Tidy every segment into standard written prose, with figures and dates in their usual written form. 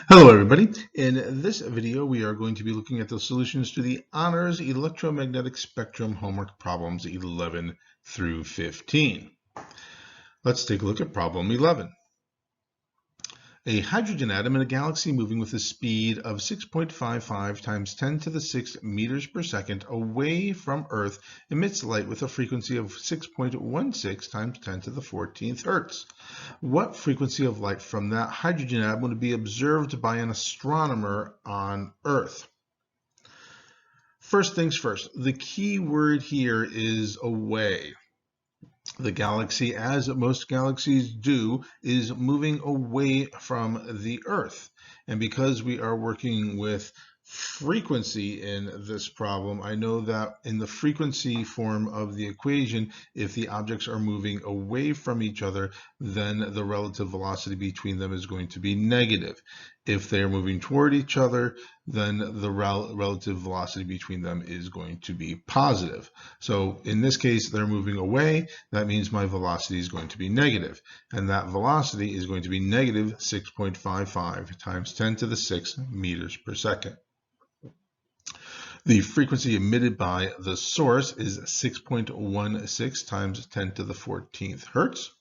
Hello everybody. In this video we are going to be looking at the solutions to the Honors Electromagnetic Spectrum homework problems 11 through 15. Let's take a look at problem 11. A hydrogen atom in a galaxy moving with a speed of 6.55 times 10 to the 6 meters per second away from Earth emits light with a frequency of 6.16 times 10 to the 14th hertz. What frequency of light from that hydrogen atom would be observed by an astronomer on Earth? First things first, the key word here is away. The galaxy, as most galaxies do, is moving away from the Earth. And because we are working with frequency in this problem, I know that in the frequency form of the equation, if the objects are moving away from each other, then the relative velocity between them is going to be negative. If they are moving toward each other, then the relative velocity between them is going to be positive. So in this case, they're moving away. That means my velocity is going to be negative. And that velocity is going to be negative 6.55 times 10 to the 6 meters per second. The frequency emitted by the source is 6.16 times 10 to the 14th hertz.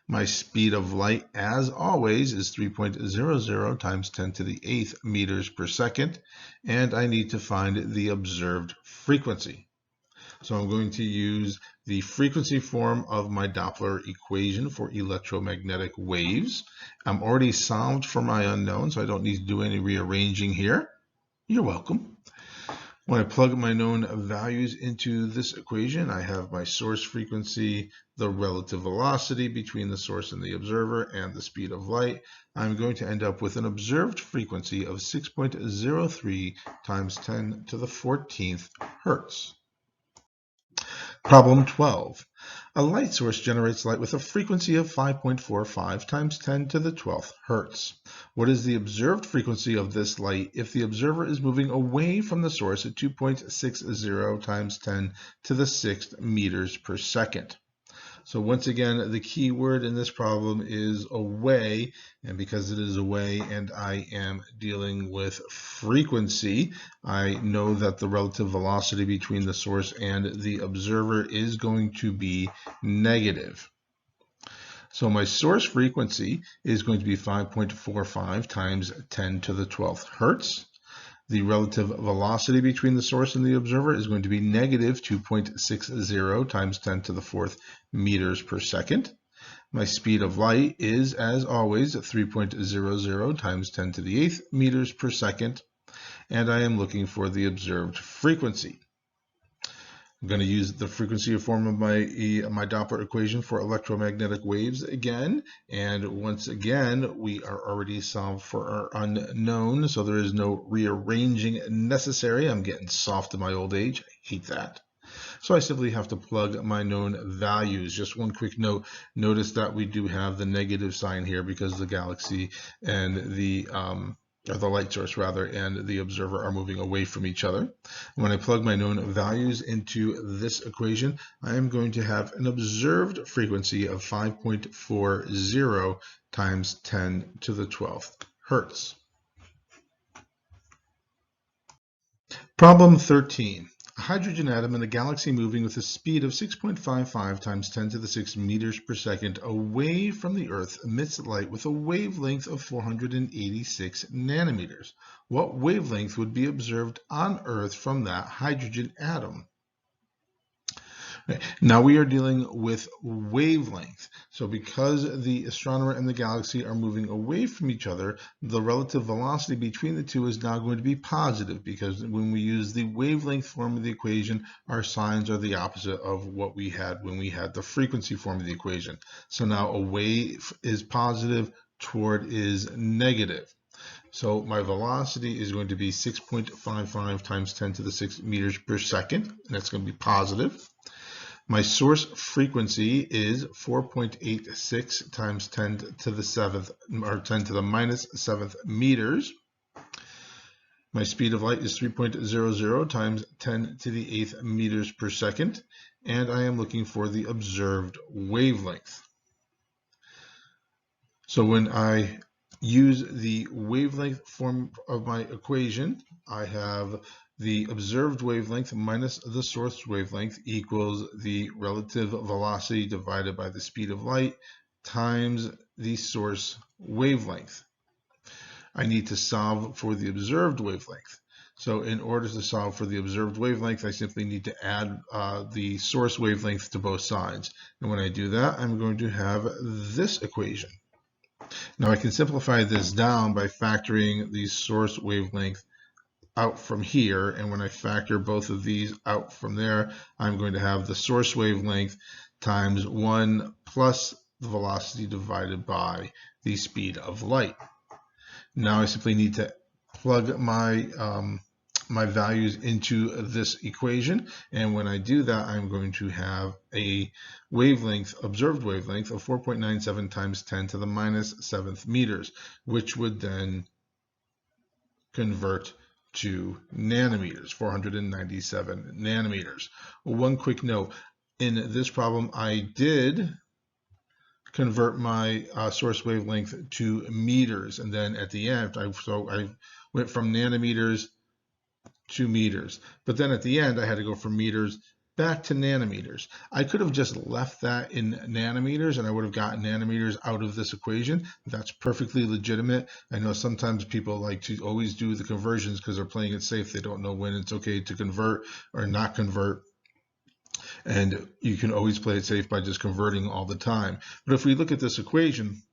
My speed of light, as always, is 3.00 times 10 to the 8th meters per second, and I need to find the observed frequency. So I'm going to use the frequency form of my Doppler equation for electromagnetic waves. I'm already solved for my unknown, so I don't need to do any rearranging here. You're welcome. When I plug my known values into this equation, I have my source frequency, the relative velocity between the source and the observer, and the speed of light. I'm going to end up with an observed frequency of 6.03 times 10 to the 14th hertz. Problem 12. A light source generates light with a frequency of 5.45 times 10 to the 12th hertz. What is the observed frequency of this light if the observer is moving away from the source at 2.60 times 10 to the 6th meters per second? So once again, the key word in this problem is away, and because it is away and I am dealing with frequency, I know that the relative velocity between the source and the observer is going to be negative. So my source frequency is going to be 5.45 times 10 to the 12th hertz. The relative velocity between the source and the observer is going to be negative 2.60 times 10 to the 4th meters per second. My speed of light is, as always, 3.00 times 10 to the 8th meters per second. And I am looking for the observed frequency. I'm going to use the frequency form of my Doppler equation for electromagnetic waves again. And once again, we are already solved for our unknown, so there is no rearranging necessary. I'm getting soft in my old age. I hate that. So I simply have to plug my known values. Just one quick note, notice that we do have the negative sign here because the galaxy and the light source rather, and the observer are moving away from each other. When I plug my known values into this equation, I am going to have an observed frequency of 5.40 times 10 to the 12th hertz. Problem 13. A hydrogen atom in a galaxy moving with a speed of 6.55 times 10 to the 6 meters per second away from the Earth emits light with a wavelength of 486 nanometers. What wavelength would be observed on Earth from that hydrogen atom? Now we are dealing with wavelength. So because the astronomer and the galaxy are moving away from each other, the relative velocity between the two is now going to be positive because when we use the wavelength form of the equation, our signs are the opposite of what we had when we had the frequency form of the equation. So now away is positive, toward is negative. So my velocity is going to be 6.55 times 10 to the 6 meters per second, and that's going to be positive. My source frequency is 4.86 times 10 to the 7th, or 10 to the minus 7th meters. My speed of light is 3.00 times 10 to the 8th meters per second, and I am looking for the observed wavelength. So when I use the wavelength form of my equation. I have the observed wavelength minus the source wavelength equals the relative velocity divided by the speed of light times the source wavelength. I need to solve for the observed wavelength. So in order to solve for the observed wavelength, I simply need to add the source wavelength to both sides. And when I do that, I'm going to have this equation. Now I can simplify this down by factoring the source wavelength out from here, and when I factor both of these out from there, I'm going to have the source wavelength times 1 plus the velocity divided by the speed of light. Now I simply need to plug my my values into this equation, and when I do that, I'm going to have a wavelength, observed wavelength of 4.97 times 10 to the minus 7th meters, which would then convert to nanometers, 497 nanometers. One quick note, in this problem, I did convert my source wavelength to meters, and then at the end, I went from nanometers to meters. But then at the end, I had to go from meters back to nanometers. I could have just left that in nanometers and I would have gotten nanometers out of this equation. That's perfectly legitimate. I know sometimes people like to always do the conversions because they're playing it safe. They don't know when it's okay to convert or not convert. And you can always play it safe by just converting all the time. But if we look at this equation,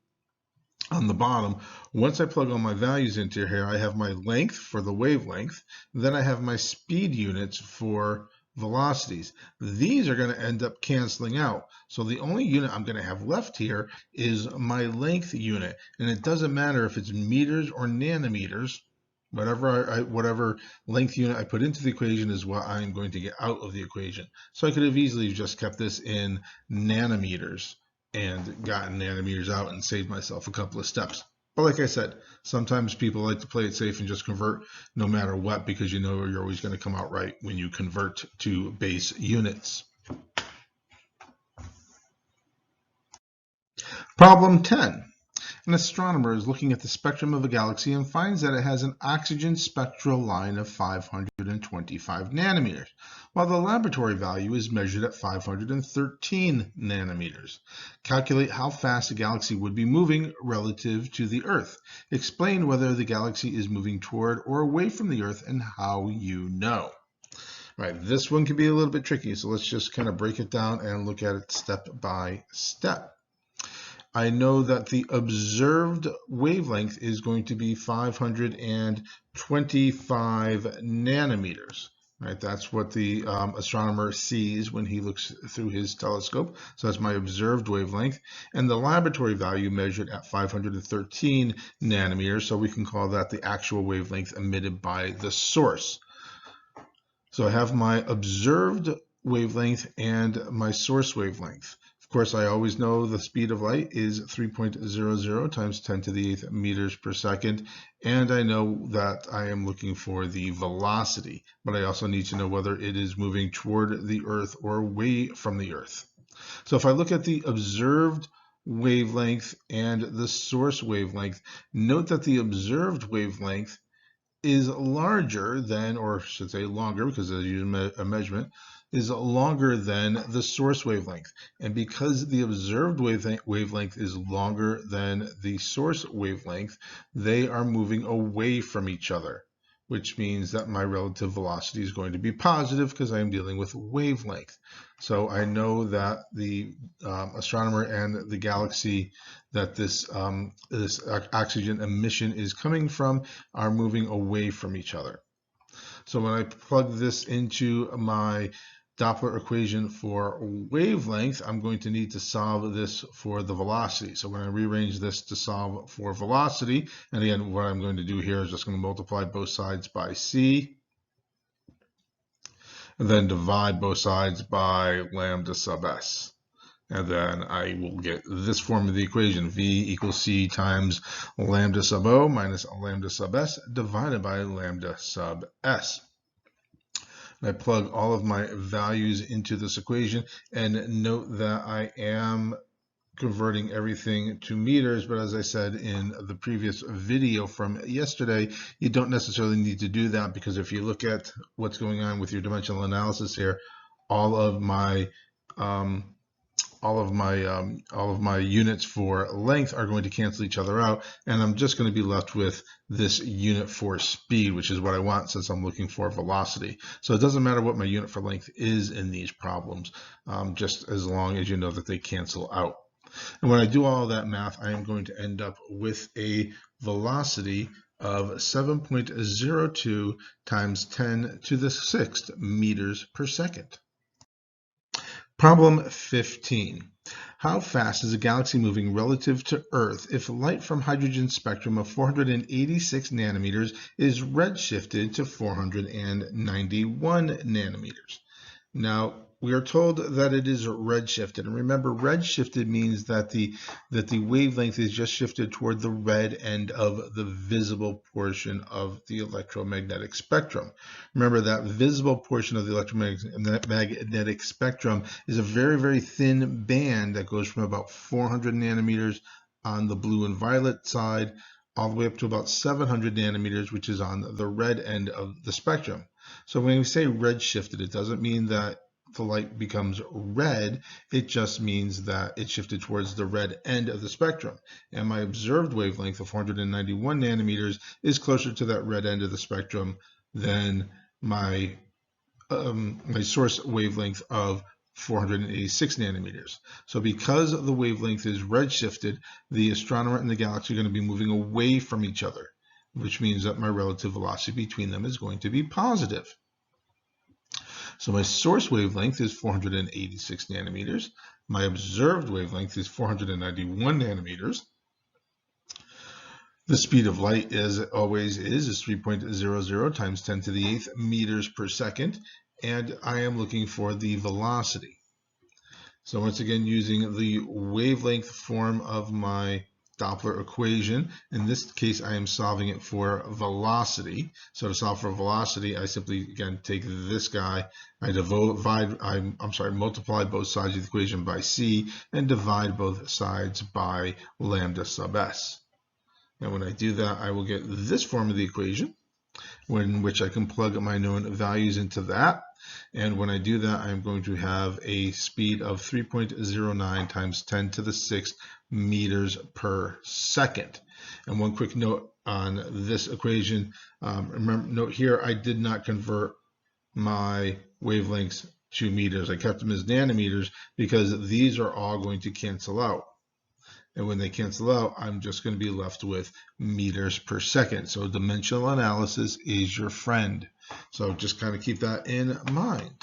on the bottom, once I plug all my values into here, I have my length for the wavelength, then I have my speed units for velocities. These are going to end up canceling out. So the only unit I'm going to have left here is my length unit. And it doesn't matter if it's meters or nanometers. Whatever length unit I put into the equation is what I'm going to get out of the equation. So I could have easily just kept this in nanometers and gotten nanometers out and saved myself a couple of steps. But like I said, sometimes people like to play it safe and just convert no matter what, because you know you're always going to come out right when you convert to base units. Problem 10. An astronomer is looking at the spectrum of a galaxy and finds that it has an oxygen spectral line of 525 nanometers, while the laboratory value is measured at 513 nanometers. Calculate how fast a galaxy would be moving relative to the Earth. Explain whether the galaxy is moving toward or away from the Earth and how you know. All right, this one can be a little bit tricky, so let's just kind of break it down and look at it step by step. I know that the observed wavelength is going to be 525 nanometers. Right, that's what the astronomer sees when he looks through his telescope. So that's my observed wavelength. And the laboratory value measured at 513 nanometers. So we can call that the actual wavelength emitted by the source. So I have my observed wavelength and my source wavelength. Of course, I always know the speed of light is 3.00 times 10 to the 8th meters per second, and I know that I am looking for the velocity, but I also need to know whether it is moving toward the Earth or away from the Earth. So if I look at the observed wavelength and the source wavelength, note that the observed wavelength is larger than, or I should say longer, because I use a measurement, is longer than the source wavelength. And because the observed wavelength is longer than the source wavelength, they are moving away from each other, which means that my relative velocity is going to be positive because I am dealing with wavelength. So I know that the astronomer and the galaxy that this oxygen emission is coming from are moving away from each other. So when I plug this into my Doppler equation for wavelength, I'm going to need to solve this for the velocity. So when I rearrange this to solve for velocity, and again, what I'm going to do here is just going to multiply both sides by c, and then divide both sides by lambda sub s. And then I will get this form of the equation, v equals c times lambda sub o minus lambda sub s divided by lambda sub s. I plug all of my values into this equation, and note that I am converting everything to meters, but as I said in the previous video from yesterday, you don't necessarily need to do that, because if you look at what's going on with your dimensional analysis here, all of my units for length are going to cancel each other out, and I'm just going to be left with this unit for speed, which is what I want since I'm looking for velocity. So it doesn't matter what my unit for length is in these problems, just as long as you know that they cancel out. And when I do all of that math, I am going to end up with a velocity of 7.02 times 10 to the 6th meters per second. Problem 15. How fast is a galaxy moving relative to Earth if light from hydrogen spectrum of 486 nanometers is redshifted to 491 nanometers? Now, we are told that it is redshifted, and remember, redshifted means that the wavelength is just shifted toward the red end of the visible portion of the electromagnetic spectrum. Remember, that visible portion of the electromagnetic spectrum is a very, very thin band that goes from about 400 nanometers on the blue and violet side all the way up to about 700 nanometers, which is on the red end of the spectrum. So when we say redshifted, it doesn't mean that the light becomes red, it just means that it shifted towards the red end of the spectrum. And my observed wavelength of 491 nanometers is closer to that red end of the spectrum than my source wavelength of 486 nanometers. So because the wavelength is redshifted, the astronomer and the galaxy are going to be moving away from each other, which means that my relative velocity between them is going to be positive. So my source wavelength is 486 nanometers. My observed wavelength is 491 nanometers. The speed of light, as it always is 3.00 times 10 to the 8th meters per second. And I am looking for the velocity. So once again, using the wavelength form of my Doppler equation. In this case, I am solving it for velocity. So to solve for velocity, I simply, again, take this guy, I multiply both sides of the equation by c and divide both sides by lambda sub s. And when I do that, I will get this form of the equation, in which I can plug my known values into that. And when I do that, I'm going to have a speed of 3.09 times 10 to the 6th meters per second. And one quick note on this equation, remember, note here, I did not convert my wavelengths to meters. I kept them as nanometers because these are all going to cancel out. And when they cancel out, I'm just going to be left with meters per second. So dimensional analysis is your friend. So just kind of keep that in mind.